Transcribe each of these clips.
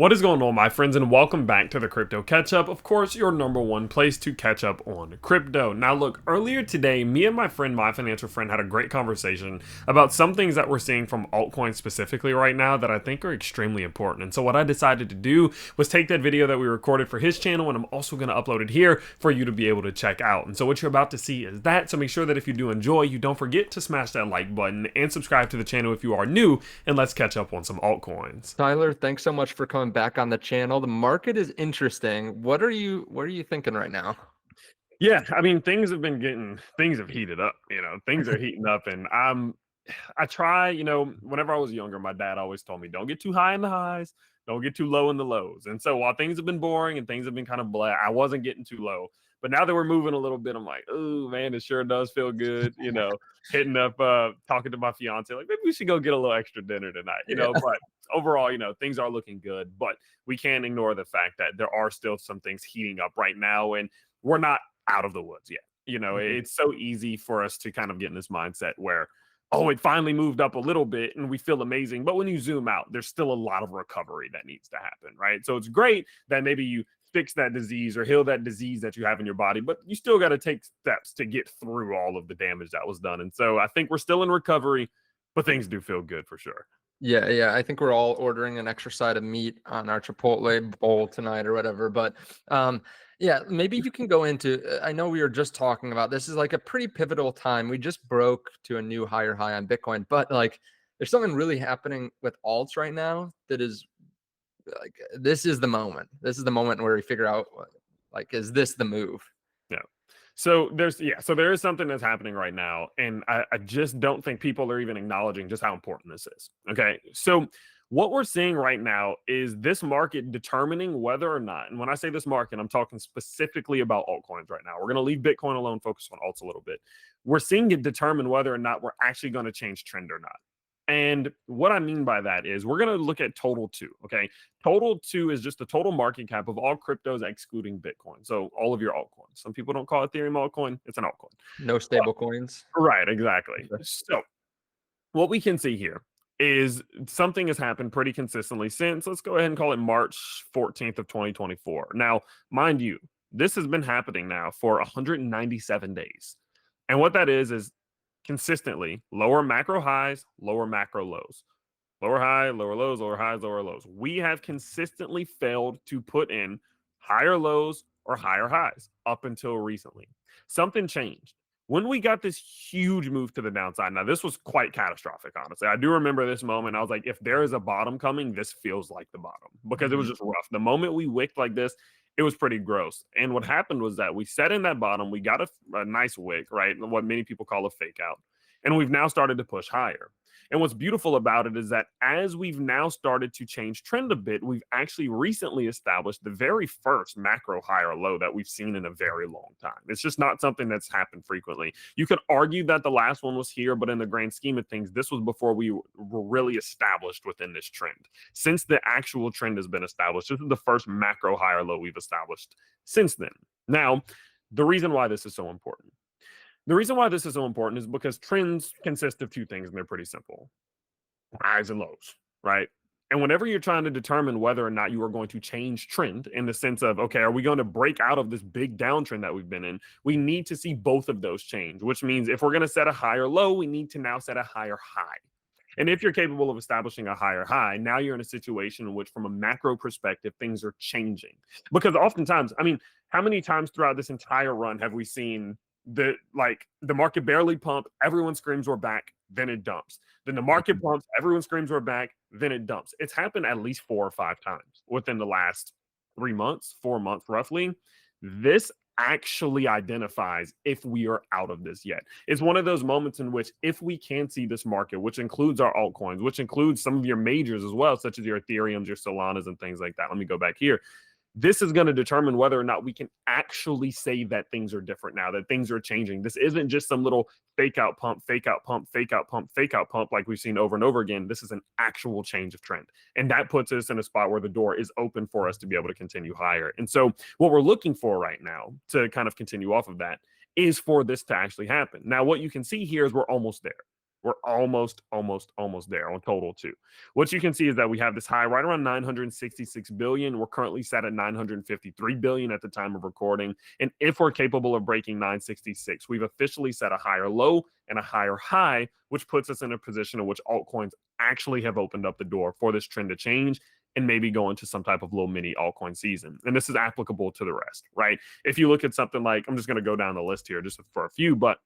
What is going on, my friends, and welcome back to the Crypto Catch Up. Of course, your number one place to catch up on crypto. Now, look, earlier today, me and my financial friend, had a great conversation about some things that we're seeing from altcoins specifically right now that I think are extremely important. And so, what I decided to do was take that video that we recorded for his channel, and I'm also going to upload it here for you to be able to check out. And so, what you're about to see is that. So, make sure that if you do enjoy, you don't forget to smash that like button and subscribe to the channel if you are new, and let's catch up on some altcoins. Tyler, thanks so much for coming back on the channel. The market is interesting. What are you thinking right now? Yeah, I mean, things have heated up, things are heating up, and I try, whenever I was younger, my dad always told me, don't get too high in the highs, don't get too low in the lows. And so while things have been boring and things have been kind of blah, I wasn't getting too low. But now that we're moving a little bit, I'm like, oh man, it sure does feel good, hitting up, talking to my fiance, like maybe we should go get a little extra dinner tonight, Yeah. but overall, things are looking good, but we can't ignore the fact that there are still some things heating up right now, and we're not out of the woods yet. Mhm. It's so easy for us to kind of get in this mindset where, oh, it finally moved up a little bit and we feel amazing. But when you zoom out, there's still a lot of recovery that needs to happen, right? So it's great that maybe you fix that disease or heal that disease that you have in your body, but you still got to take steps to get through all of the damage that was done. And so I think we're still in recovery, but things do feel good for sure. Yeah. I think we're all ordering an extra side of meat on our Chipotle bowl tonight or whatever. But yeah, maybe you can go into. I know we were just talking about this is like a pretty pivotal time. We just broke to a new higher high on Bitcoin, but like there's something really happening with alts right now that is like this is the moment. This is the moment where we figure out like is this the move? Yeah. So there is something that's happening right now, and I just don't think people are even acknowledging just how important this is. Okay. So what we're seeing right now is this market determining whether or not, and when I say this market, I'm talking specifically about altcoins right now. We're going to leave Bitcoin alone, focus on alts a little bit. We're seeing it determine whether or not we're actually going to change trend or not. And what I mean by that is we're going to look at total two. Okay. Total two is just the total market cap of all cryptos excluding Bitcoin. So all of your altcoins. Some people don't call Ethereum altcoin. It's an altcoin. No stable coins. Right. Exactly. So what we can see here is something has happened pretty consistently since, let's go ahead and call it March 14th of 2024. Now, mind you, this has been happening now for 197 days. And what that is consistently lower macro highs, lower macro lows. Lower high, lower lows, lower highs, lower lows. We have consistently failed to put in higher lows or higher highs up until recently. Something changed. When we got this huge move to the downside, now this was quite catastrophic, honestly. I do remember this moment. I was like, if there is a bottom coming, this feels like the bottom because it was Mhm. just rough. The moment we wicked like this, it was pretty gross. And what happened was that we set in that bottom, we got a nice wick, right? What many people call a fake out. And we've now started to push higher. And what's beautiful about it is that as we've now started to change trend a bit, we've actually recently established the very first macro high or low that we've seen in a very long time. It's just not something that's happened frequently. You could argue that the last one was here, but in the grand scheme of things, this was before we were really established within this trend. Since the actual trend has been established, this is the first macro high or low we've established since then. Now, the reason why this is so important. The reason why this is so important is because trends consist of two things, and they're pretty simple: highs and lows, right? And whenever you're trying to determine whether or not you are going to change trend in the sense of, okay, are we going to break out of this big downtrend that we've been in? We need to see both of those change, which means if we're going to set a higher low, we need to now set a higher high. And if you're capable of establishing a higher high, now you're in a situation in which, from a macro perspective, things are changing. Because oftentimes, I mean, how many times throughout this entire run have we seen the market barely pump, everyone screams we're back, then it dumps. Then the market pumps, everyone screams we're back, then it dumps. It's happened at least 4 or 5 times within the last 3 months, 4 months roughly. This actually identifies if we are out of this yet. It's one of those moments in which, if we can see this market, which includes our altcoins, which includes some of your majors as well, such as your Ethereums, your Solanas, and things like that. Let me go back here. This is going to determine whether or not we can actually say that things are different now, that things are changing. This isn't just some little fake out pump, fake out pump, fake out pump, fake out pump like we've seen over and over again. This is an actual change of trend. And that puts us in a spot where the door is open for us to be able to continue higher. And so what we're looking for right now, to kind of continue off of that, is for this to actually happen. Now, what you can see here is we're almost there. We're almost there on total too. What you can see is that we have this high right around 966 billion. We're currently set at 953 billion at the time of recording. And if we're capable of breaking 966, we've officially set a higher low and a higher high, which puts us in a position in which altcoins actually have opened up the door for this trend to change and maybe go into some type of little mini altcoin season. And this is applicable to the rest, right? If you look at something like, I'm just going to go down the list here just for a few, but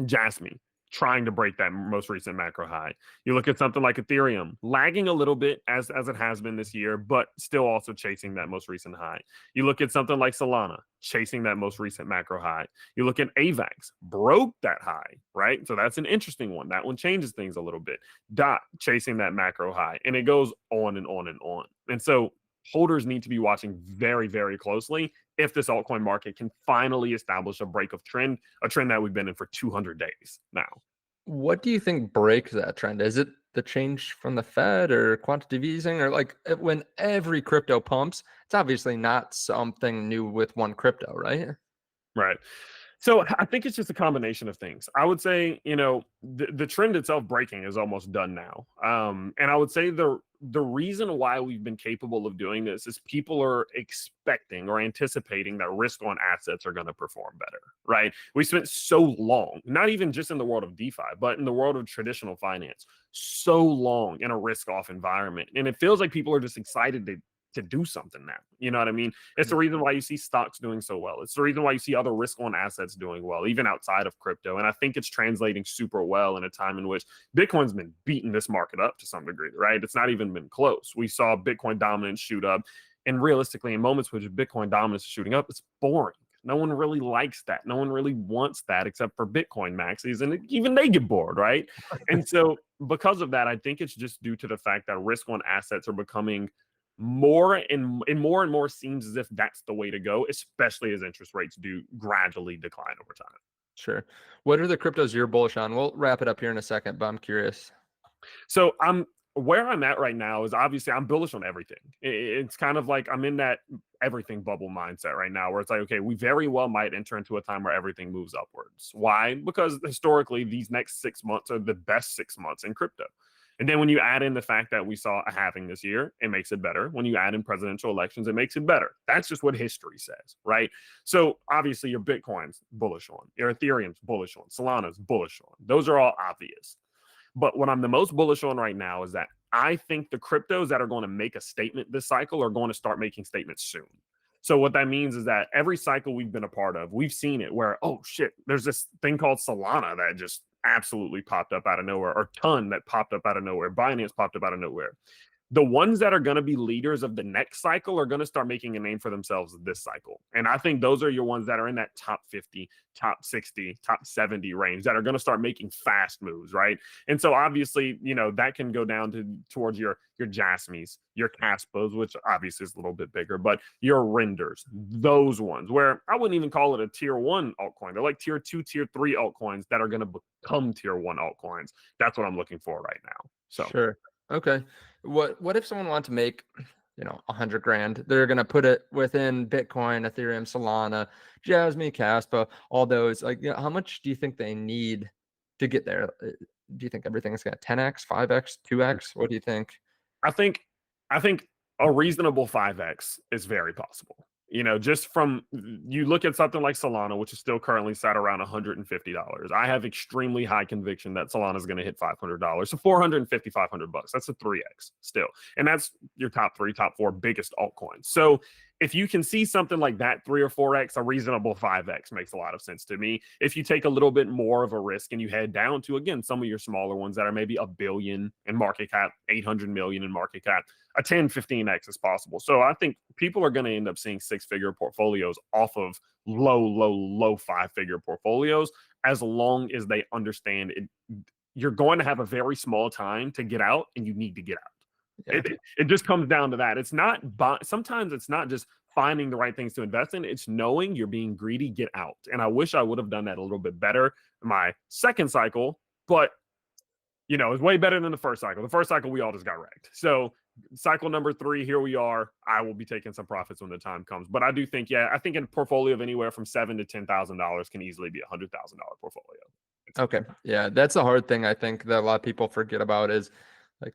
JASMY trying to break that most recent macro high. You look at something like Ethereum, lagging a little bit as it has been this year, but still also chasing that most recent high. You look at something like Solana, chasing that most recent macro high. You look at AVAX, broke that high, right? So that's an interesting one. That one changes things a little bit. DOT, chasing that macro high. And it goes on and on and on. And so holders need to be watching very, very closely if this altcoin market can finally establish a break of trend, a trend that we've been in for 200 days now. What do you think breaks that trend? Is it the change from the Fed or quantitative easing, or like when every crypto pumps? It's obviously not something new with one crypto, right? Right. So I think it's just a combination of things. I would say, the trend itself breaking is almost done now. And I would say the reason why we've been capable of doing this is people are expecting or anticipating that risk on assets are going to perform better, right? We spent so long, not even just in the world of DeFi, but in the world of traditional finance, so long in a risk off environment. And it feels like people are just excited to do something now. You know what I mean? It's the reason why you see stocks doing so well. It's the reason why you see other risk on assets doing well, even outside of crypto. And I think it's translating super well in a time in which Bitcoin's been beating this market up to some degree, right? It's not even been close. We saw Bitcoin dominance shoot up. And realistically, in moments which Bitcoin dominance is shooting up, it's boring. No one really likes that. No one really wants that except for Bitcoin maxis. And even they get bored, right? And so because of that, I think it's just due to the fact that risk on assets are becoming more and more seems as if that's the way to go, especially as interest rates do gradually decline over time. Sure. What are the cryptos you're bullish on? We'll wrap it up here in a second, but I'm curious. So where I'm at right now is obviously I'm bullish on everything. It's kind of like I'm in that everything bubble mindset right now where it's like, okay, we very well might enter into a time where everything moves upwards. Why? Because historically, these next 6 months are the best 6 months in crypto. And then when you add in the fact that we saw a halving this year, it makes it better. When you add in presidential elections, it makes it better. That's just what history says, right? So obviously your Bitcoin's bullish on, your Ethereum's bullish on, Solana's bullish on. Those are all obvious. But what I'm the most bullish on right now is that I think the cryptos that are going to make a statement this cycle are going to start making statements soon. So what that means is that every cycle we've been a part of, we've seen it where, oh shit, there's this thing called Solana that just absolutely popped up out of nowhere, or Ton that popped up out of nowhere, Binance popped up out of nowhere. The ones that are going to be leaders of the next cycle are going to start making a name for themselves this cycle. And I think those are your ones that are in that top 50, top 60, top 70 range that are going to start making fast moves, right? And so obviously, that can go down towards your JASMYs, your KASPAs, which obviously is a little bit bigger, but your renders, those ones where I wouldn't even call it a tier 1 altcoin. They're like tier 2, tier 3 altcoins that are going to become tier 1 altcoins. That's what I'm looking for right now. So Sure. Okay. What if someone wants to make, 100 grand? They're gonna put it within Bitcoin, Ethereum, Solana, Jasmy, KASPA, all those. Like, how much do you think they need to get there? Do you think everything's gonna 10x, 5x, 2x? What do you think? I think I think a reasonable 5x is very possible. Just from you look at something like Solana, which is still currently sat around $150. I have extremely high conviction that Solana is going to hit $500. So 450, $500. That's a 3x still. And that's your top 3, top 4 biggest altcoins. So if you can see something like that, 3 or 4x, a reasonable 5x makes a lot of sense to me. If you take a little bit more of a risk and you head down to, again, some of your smaller ones that are maybe $1 billion in market cap, 800 million in market cap, a 10, 15x is possible. So I think people are going to end up seeing 6-figure portfolios off of low 5-figure portfolios as long as they understand it. You're going to have a very small time to get out, and you need to get out. Yeah. It just comes down to that. It's not, sometimes it's not just finding the right things to invest in. It's knowing you're being greedy, get out. And I wish I would have done that a little bit better in my second cycle, but it's way better than the first cycle. The first cycle, we all just got wrecked. So cycle number 3, here we are. I will be taking some profits when the time comes. But I do think, I think in a portfolio of anywhere from $7,000 to $10,000 can easily be $100,000 portfolio. Okay. Yeah. That's the hard thing I think that a lot of people forget about is like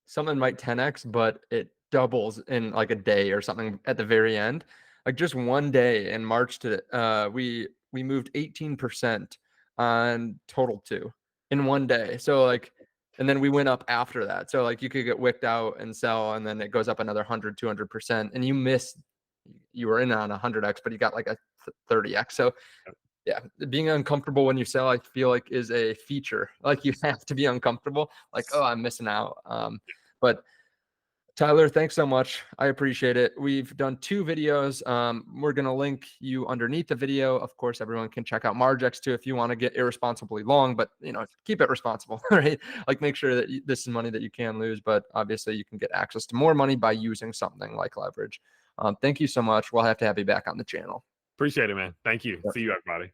something might 10x, but it doubles in like a day or something at the very end. Like just one day in March we moved 18% on total two in one day. So like, and then we went up after that. So like you could get wicked out and sell, and then it goes up another 200%, and you were in on 100x, but you got like a 30x. So yeah, being uncomfortable when you sell, I feel like is a feature. Like you have to be uncomfortable. Like, oh, I'm missing out. But Tyler, thanks so much. I appreciate it. We've done 2 videos. We're going to link you underneath the video. Of course, everyone can check out Margex too if you want to get irresponsibly long, but keep it responsible, right? Like make sure that this is money that you can lose, but obviously you can get access to more money by using something like leverage. Thank you so much. We'll have to have you back on the channel. Appreciate it, man. Thank you. See you, everybody.